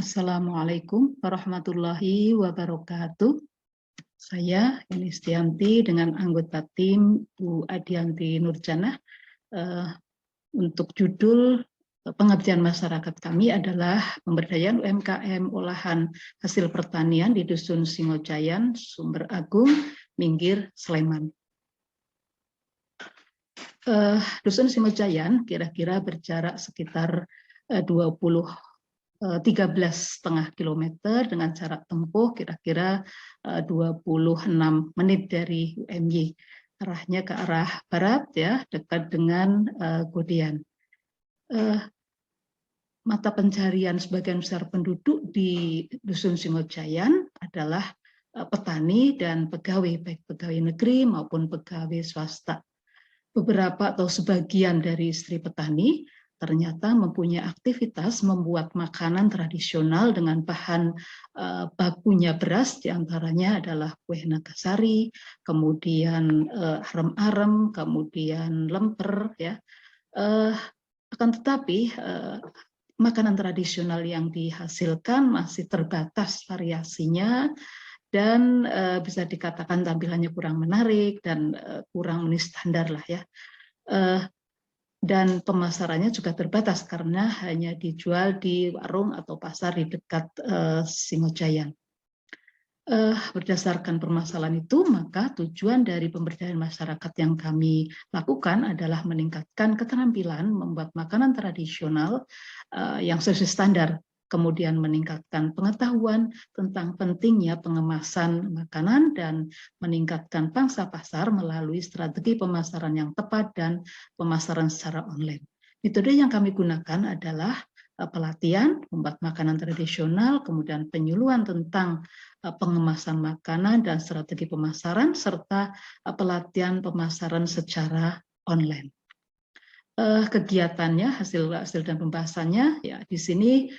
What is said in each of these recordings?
Assalamualaikum warahmatullahi wabarakatuh. Saya Yunistianti dengan anggota tim Bu Adianti Nurjanah. Untuk judul pengabdian masyarakat kami adalah pemberdayaan UMKM olahan hasil pertanian di Dusun Singojayan, Sumber Agung, Minggir, Sleman. Dusun Singojayan kira-kira berjarak sekitar 13,5 kilometer dengan jarak tempuh kira-kira 26 menit dari UMY. Arahnya ke arah barat ya, dekat dengan Godian. Mata pencarian sebagian besar penduduk di Dusun Singojayan adalah petani dan pegawai, baik pegawai negeri maupun pegawai swasta. Beberapa atau sebagian dari istri petani ternyata mempunyai aktivitas membuat makanan tradisional dengan bahan bakunya beras, diantaranya adalah kue nagasari, kemudian arem-arem, kemudian lemper, ya. Akan tetapi makanan tradisional yang dihasilkan masih terbatas variasinya dan bisa dikatakan tampilannya kurang menarik dan kurang memenuhi standar lah ya. Dan pemasarannya juga terbatas karena hanya dijual di warung atau pasar di dekat Singojayan. Berdasarkan permasalahan itu, maka tujuan dari pemberdayaan masyarakat yang kami lakukan adalah meningkatkan keterampilan membuat makanan tradisional yang sesuai standar, kemudian meningkatkan pengetahuan tentang pentingnya pengemasan makanan dan meningkatkan pangsa pasar melalui strategi pemasaran yang tepat dan pemasaran secara online. Metode yang kami gunakan adalah pelatihan membuat makanan tradisional, kemudian penyuluhan tentang pengemasan makanan dan strategi pemasaran, serta pelatihan pemasaran secara online. Kegiatannya, hasil dan pembahasannya, ya di sini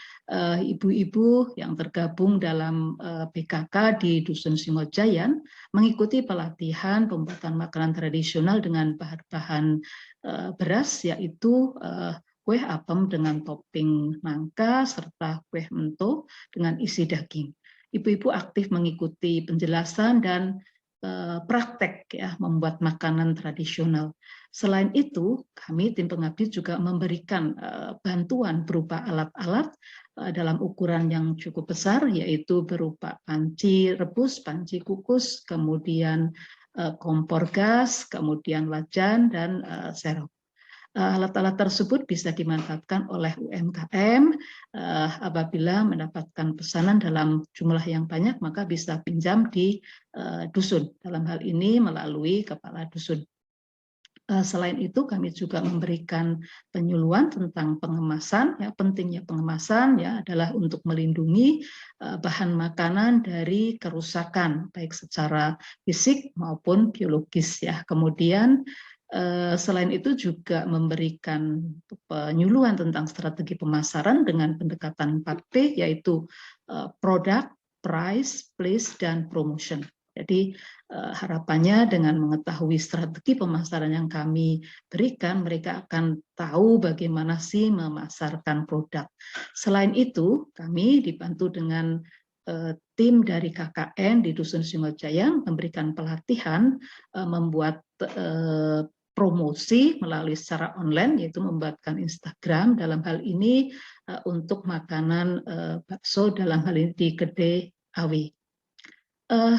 ibu-ibu yang tergabung dalam PKK di Dusun Singojayan mengikuti pelatihan pembuatan makanan tradisional dengan bahan-bahan beras, yaitu kue apem dengan topping nangka serta kue mento dengan isi daging. Ibu-ibu aktif mengikuti penjelasan dan praktek ya membuat makanan tradisional. Selain itu, kami tim pengabdi juga memberikan bantuan berupa alat-alat dalam ukuran yang cukup besar, yaitu berupa panci rebus, panci kukus, kemudian kompor gas, kemudian wajan dan serok. Alat-alat tersebut bisa dimanfaatkan oleh UMKM apabila mendapatkan pesanan dalam jumlah yang banyak, maka bisa pinjam di dusun, dalam hal ini melalui kepala dusun. Selain itu, kami juga memberikan penyuluhan tentang pengemasan. Ya, pentingnya pengemasan ya adalah untuk melindungi bahan makanan dari kerusakan, baik secara fisik maupun biologis. Ya, kemudian selain itu juga memberikan penyuluhan tentang strategi pemasaran dengan pendekatan 4P, yaitu product, price, place, dan promotion. Jadi harapannya dengan mengetahui strategi pemasaran yang kami berikan, mereka akan tahu bagaimana sih memasarkan produk. Selain itu, kami dibantu dengan tim dari KKN di Dusun Singojayan memberikan pelatihan membuat promosi melalui secara online, yaitu membuatkan Instagram dalam hal ini untuk makanan bakso dalam hal ini di Gede Awi.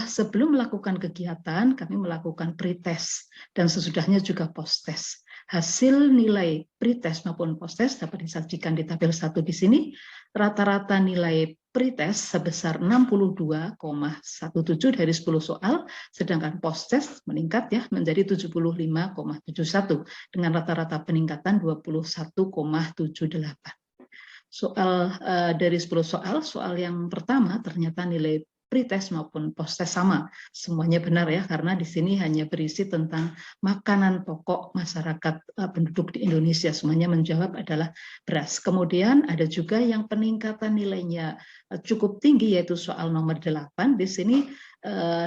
Sebelum melakukan kegiatan, kami melakukan pretest dan sesudahnya juga post-test. Hasil nilai pretest maupun post-test dapat disajikan di tabel 1 di sini. Rata-rata nilai pretest sebesar 62,17 dari 10 soal, sedangkan post-test meningkat ya menjadi 75,71 dengan rata-rata peningkatan 21,78. Dari 10 soal yang pertama ternyata nilai pretest maupun post-test sama, semuanya benar ya, karena di sini hanya berisi tentang makanan pokok masyarakat penduduk di Indonesia, semuanya menjawab adalah beras. Kemudian ada juga yang peningkatan nilainya cukup tinggi, yaitu soal nomor 8. Di sini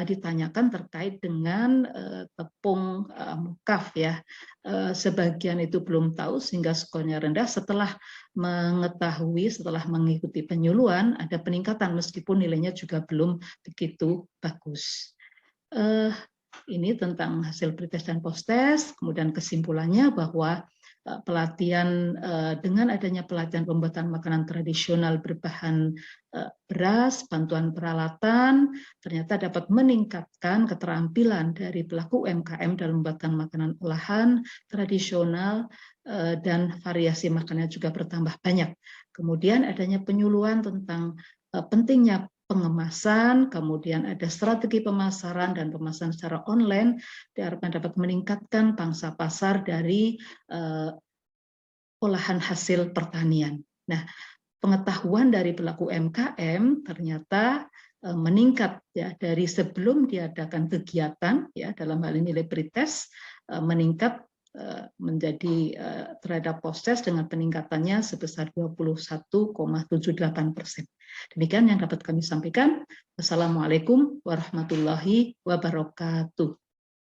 ditanyakan terkait dengan tepung mukaf ya. Sebagian itu belum tahu sehingga skornya rendah. Setelah mengetahui setelah mengikuti penyuluhan ada peningkatan meskipun nilainya juga belum begitu bagus. Ini tentang hasil pretest dan posttest, kemudian kesimpulannya bahwa pelatihan dengan adanya pelatihan pembuatan makanan tradisional berbahan beras, bantuan peralatan, ternyata dapat meningkatkan keterampilan dari pelaku UMKM dalam pembuatan makanan olahan tradisional dan variasi makanannya juga bertambah banyak. Kemudian adanya penyuluhan tentang pentingnya pengemasan, kemudian ada strategi pemasaran dan pemasaran secara online diharapkan dapat meningkatkan pangsa pasar dari olahan hasil pertanian. Nah, pengetahuan dari pelaku UMKM ternyata meningkat ya dari sebelum diadakan kegiatan ya dalam hal ini pretest meningkat menjadi terhadap posttest dengan peningkatannya sebesar 21,78%. Demikian yang dapat kami sampaikan. Wassalamualaikum warahmatullahi wabarakatuh.